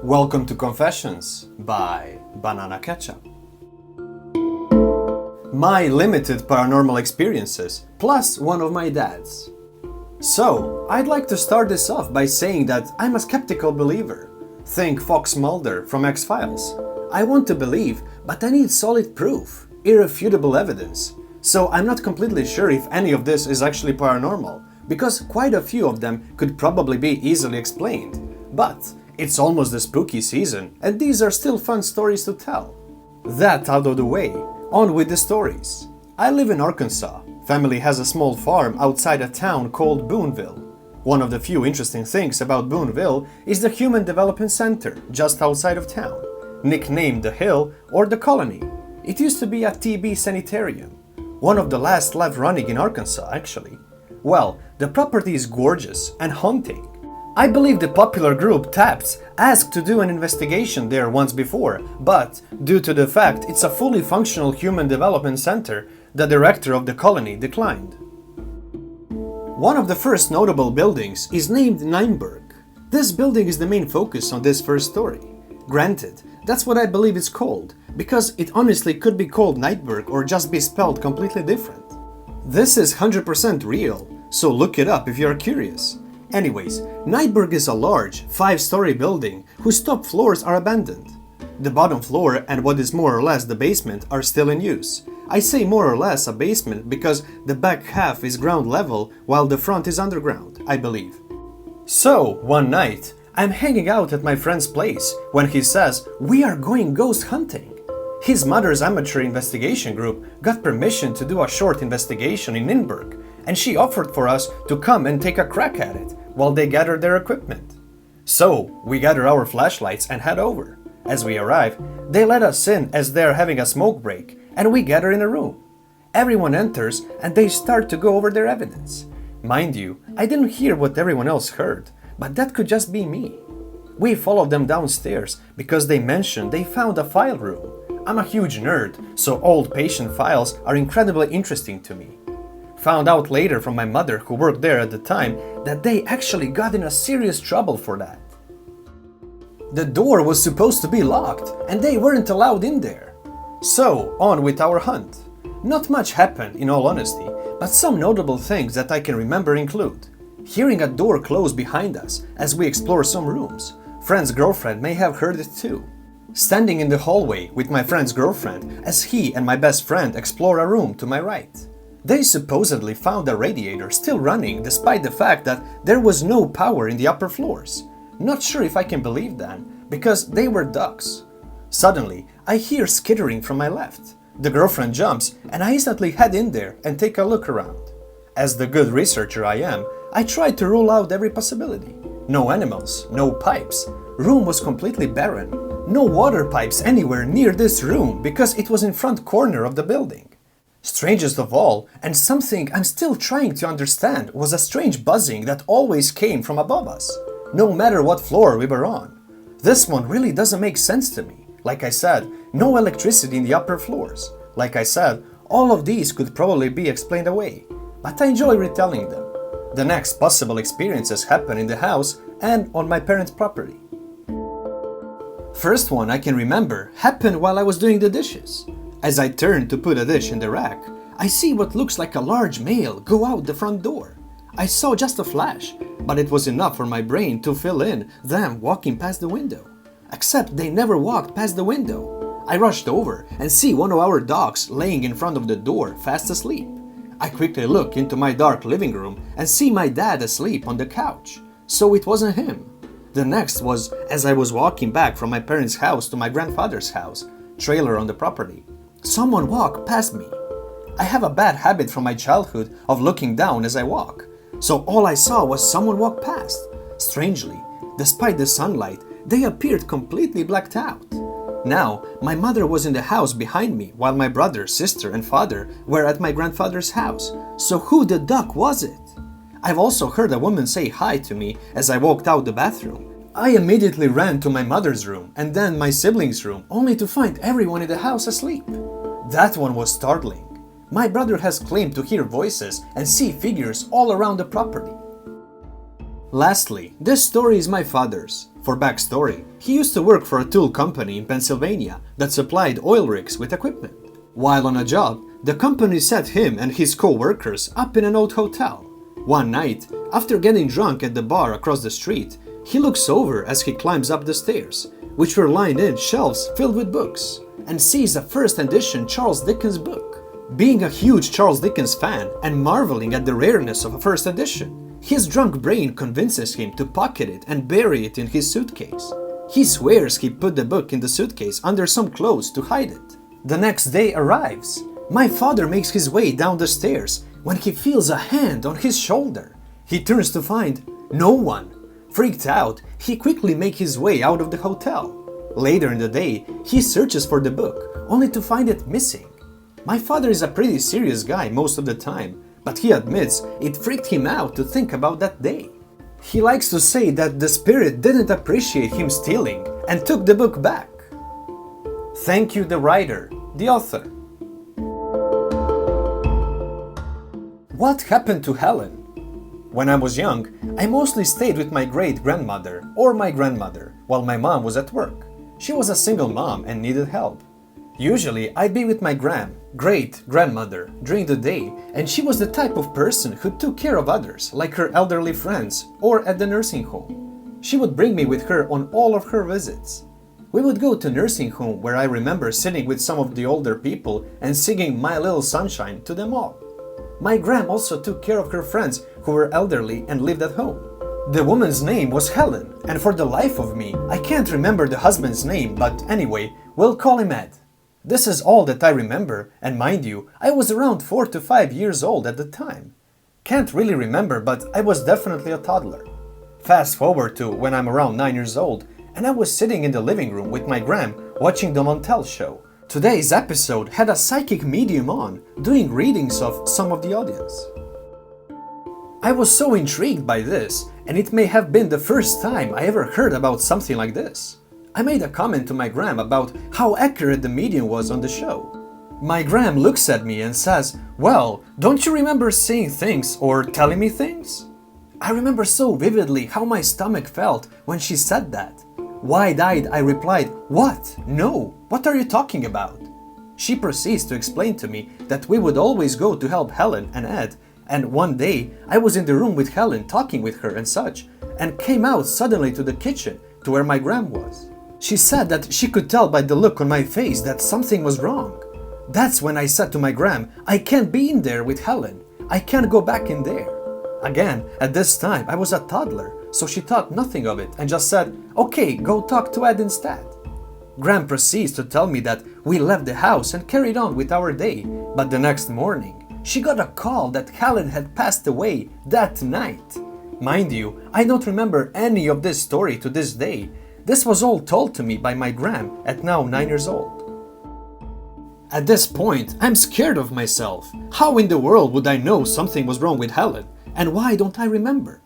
Welcome to Confessions by Banana Ketchup. My limited paranormal experiences, plus one of my dad's. So, I'd like to start this off by saying that I'm a skeptical believer. Think Fox Mulder from X-Files. I want to believe, but I need solid proof, irrefutable evidence. So I'm not completely sure if any of this is actually paranormal, because quite a few of them could probably be easily explained. But it's almost the spooky season, and these are still fun stories to tell. That out of the way, on with the stories. I live in Arkansas. Family has a small farm outside a town called Boonville. One of the few interesting things about Boonville is the Human Development Center just outside of town, nicknamed the Hill or the Colony. It used to be a TB sanitarium, one of the last left running in Arkansas actually. Well, the property is gorgeous and haunting. I believe the popular group Taps asked to do an investigation there once before, but due to the fact it's a fully functional human development center, the director of the colony declined. One of the first notable buildings is named Nineberg. This building is the main focus on this first story. Granted, that's what I believe it's called, because it honestly could be called Nightberg or just be spelled completely different. This is 100% real, so look it up if you're curious. Anyways, Nightberg is a large, 5-story building whose top floors are abandoned. The bottom floor and what is more or less the basement are still in use. I say more or less a basement because the back half is ground level while the front is underground, I believe. So, one night, I'm hanging out at my friend's place when he says, "We are going ghost hunting." His mother's amateur investigation group got permission to do a short investigation in Nynberg, and she offered for us to come and take a crack at it while they gathered their equipment. So, we gather our flashlights and head over. As we arrive, they let us in as they're having a smoke break, and we gather in a room. Everyone enters and they start to go over their evidence. Mind you, I didn't hear what everyone else heard, but that could just be me. We followed them downstairs because they mentioned they found a file room. I'm a huge nerd, so old patient files are incredibly interesting to me. Found out later from my mother, who worked there at the time, that they actually got in a serious trouble for that. The door was supposed to be locked and they weren't allowed in there. So, on with our hunt. Not much happened, in all honesty, but some notable things that I can remember include hearing a door close behind us as we explore some rooms. Friend's girlfriend may have heard it too. Standing in the hallway with my friend's girlfriend as he and my best friend explore a room to my right. They supposedly found a radiator still running despite the fact that there was no power in the upper floors. Not sure if I can believe that, because they were ducks. Suddenly, I hear skittering from my left. The girlfriend jumps and I instantly head in there and take a look around. As the good researcher I am, I tried to rule out every possibility. No animals, no pipes. Room was completely barren. No water pipes anywhere near this room because it was in front corner of the building. Strangest of all, and something I'm still trying to understand, was a strange buzzing that always came from above us, no matter what floor we were on. This one really doesn't make sense to me. Like I said, no electricity in the upper floors. Like I said, all of these could probably be explained away, but I enjoy retelling them. The next possible experiences happen in the house and on my parents' property. First one I can remember happened while I was doing the dishes. As I turned to put a dish in the rack, I see what looks like a large male go out the front door. I saw just a flash, but it was enough for my brain to fill in them walking past the window. Except they never walked past the window. I rushed over and see one of our dogs laying in front of the door fast asleep. I quickly look into my dark living room and see my dad asleep on the couch. So it wasn't him. The next was as I was walking back from my parents' house to my grandfather's house, trailer on the property. Someone walked past me. I have a bad habit from my childhood of looking down as I walk, so all I saw was someone walk past. Strangely, despite the sunlight, they appeared completely blacked out. Now, my mother was in the house behind me while my brother, sister, and father were at my grandfather's house, so who the duck was it? I've also heard a woman say hi to me as I walked out the bathroom. I immediately ran to my mother's room and then my siblings' room, only to find everyone in the house asleep. That one was startling. My brother has claimed to hear voices and see figures all around the property. Lastly, this story is my father's. For backstory, he used to work for a tool company in Pennsylvania that supplied oil rigs with equipment. While on a job, the company set him and his co-workers up in an old hotel. One night, after getting drunk at the bar across the street, he looks over as he climbs up the stairs, which were lined in shelves filled with books, and sees a first edition Charles Dickens book. Being a huge Charles Dickens fan and marveling at the rareness of a first edition, his drunk brain convinces him to pocket it and bury it in his suitcase. He swears he put the book in the suitcase under some clothes to hide it. The next day arrives. My father makes his way down the stairs when he feels a hand on his shoulder. He turns to find no one. Freaked out, he quickly makes his way out of the hotel. Later in the day, he searches for the book, only to find it missing. My father is a pretty serious guy most of the time, but he admits it freaked him out to think about that day. He likes to say that the spirit didn't appreciate him stealing and took the book back. Thank you, the writer, the author. What happened to Helen? When I was young, I mostly stayed with my great-grandmother or my grandmother while my mom was at work. She was a single mom and needed help. Usually, I'd be with my great-grandmother during the day, and she was the type of person who took care of others, like her elderly friends or at the nursing home. She would bring me with her on all of her visits. We would go to nursing home where I remember sitting with some of the older people and singing My Little Sunshine to them all. My gram also took care of her friends who were elderly and lived at home. The woman's name was Helen, and for the life of me, I can't remember the husband's name, but anyway, we'll call him Ed. This is all that I remember, and mind you, I was around 4 to 5 years old at the time. Can't really remember, but I was definitely a toddler. Fast forward to when I'm around 9 years old, and I was sitting in the living room with my gram watching the Montel show. Today's episode had a psychic medium on, doing readings of some of the audience. I was so intrigued by this, and it may have been the first time I ever heard about something like this. I made a comment to my gram about how accurate the medium was on the show. My gram looks at me and says, "Well, don't you remember seeing things or telling me things?" I remember so vividly how my stomach felt when she said that. Wide-eyed, I replied, "What? No, what are you talking about?" She proceeds to explain to me that we would always go to help Helen and Ed, and one day I was in the room with Helen talking with her and such, and came out suddenly to the kitchen to where my gram was. She said that she could tell by the look on my face that something was wrong. That's when I said to my gram, "I can't be in there with Helen. I can't go back in there." Again, at this time I was a toddler, so she thought nothing of it and just said, "Okay, go talk to Ed instead." Gram proceeds to tell me that we left the house and carried on with our day, but the next morning, she got a call that Helen had passed away that night. Mind you, I don't remember any of this story to this day. This was all told to me by my gram at now 9 years old. At this point, I'm scared of myself. How in the world would I know something was wrong with Helen? And why don't I remember?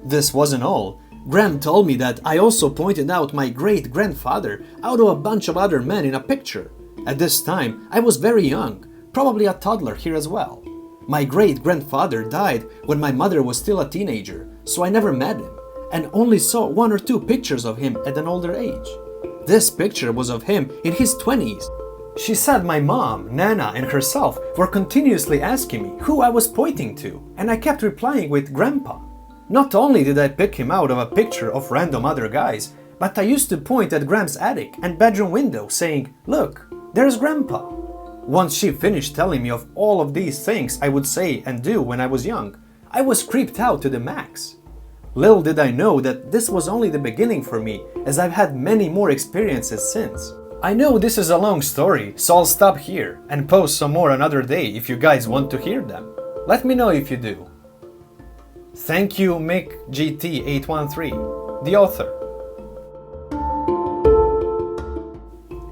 This wasn't all. Gram told me that I also pointed out my great-grandfather out of a bunch of other men in a picture. At this time, I was very young, probably a toddler here as well. My great-grandfather died when my mother was still a teenager, so I never met him, and only saw 1 or 2 pictures of him at an older age. This picture was of him in his 20s. She said my mom, Nana, and herself were continuously asking me who I was pointing to, and I kept replying with Grandpa. Not only did I pick him out of a picture of random other guys, but I used to point at Gram's attic and bedroom window saying, "Look, there's Grandpa." Once she finished telling me of all of these things I would say and do when I was young, I was creeped out to the max. Little did I know that this was only the beginning for me, as I've had many more experiences since. I know this is a long story, so I'll stop here and post some more another day if you guys want to hear them. Let me know if you do. Thank you, MickGT813, the author.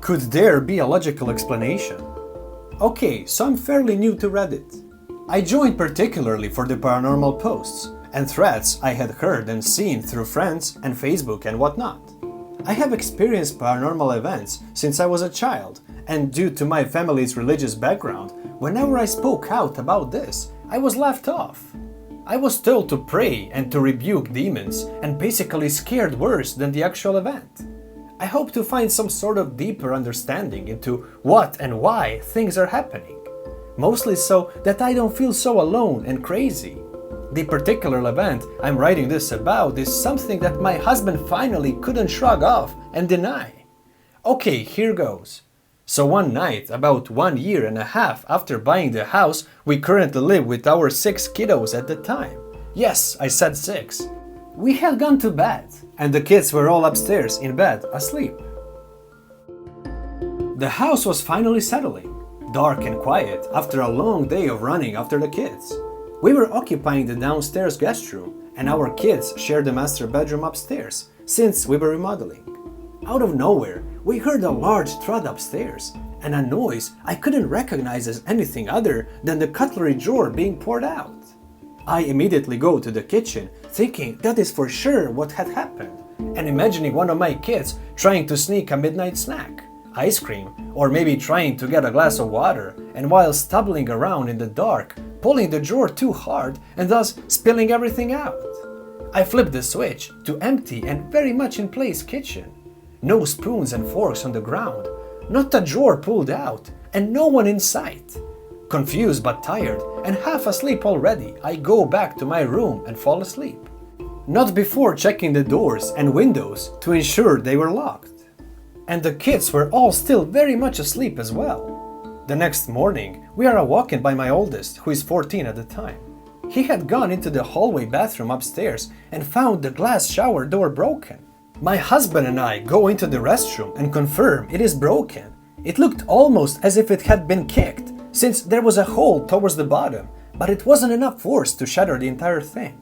Could there be a logical explanation? Okay, so I'm fairly new to Reddit. I joined particularly for the paranormal posts and threads I had heard and seen through friends and Facebook and whatnot. I have experienced paranormal events since I was a child, and due to my family's religious background, whenever I spoke out about this, I was laughed off. I was told to pray and to rebuke demons and basically scared worse than the actual event. I hope to find some sort of deeper understanding into what and why things are happening. Mostly so that I don't feel so alone and crazy. The particular event I'm writing this about is something that my husband finally couldn't shrug off and deny. Okay, here goes. So one night, about 1.5 years after buying the house we currently live with our 6 kiddos at the time. Yes, I said 6. We had gone to bed, and the kids were all upstairs in bed, asleep. The house was finally settling, dark and quiet after a long day of running after the kids. We were occupying the downstairs guest room, and our kids shared the master bedroom upstairs, since we were remodeling. Out of nowhere, we heard a large thud upstairs, and a noise I couldn't recognize as anything other than the cutlery drawer being poured out. I immediately go to the kitchen, thinking that is for sure what had happened, and imagining one of my kids trying to sneak a midnight snack, ice cream, or maybe trying to get a glass of water, and while stumbling around in the dark, pulling the drawer too hard and thus spilling everything out. I flipped the switch to empty and very much in place kitchen. No spoons and forks on the ground, not a drawer pulled out, and no one in sight. Confused but tired and half asleep already, I go back to my room and fall asleep. Not before checking the doors and windows to ensure they were locked. And the kids were all still very much asleep as well. The next morning, we are awoken by my oldest, who is 14 at the time. He had gone into the hallway bathroom upstairs and found the glass shower door broken. My husband and I go into the restroom and confirm it is broken. It looked almost as if it had been kicked, since there was a hole towards the bottom, but it wasn't enough force to shatter the entire thing.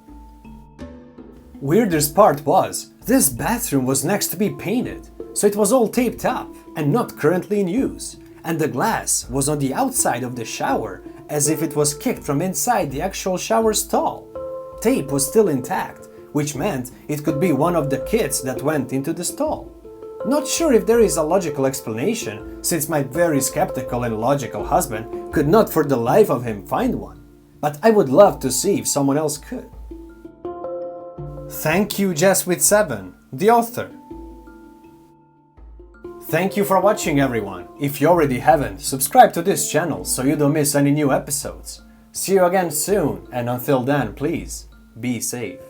Weirdest part was, this bathroom was next to be painted, so it was all taped up and not currently in use, and the glass was on the outside of the shower as if it was kicked from inside the actual shower stall. Tape was still intact, which meant it could be one of the kids that went into the stall. Not sure if there is a logical explanation, since my very skeptical and logical husband could not for the life of him find one, but I would love to see if someone else could. Thank you, Jess with 7, the author. Thank you for watching, everyone. If you already haven't, subscribe to this channel so you don't miss any new episodes. See you again soon, and until then, please be safe.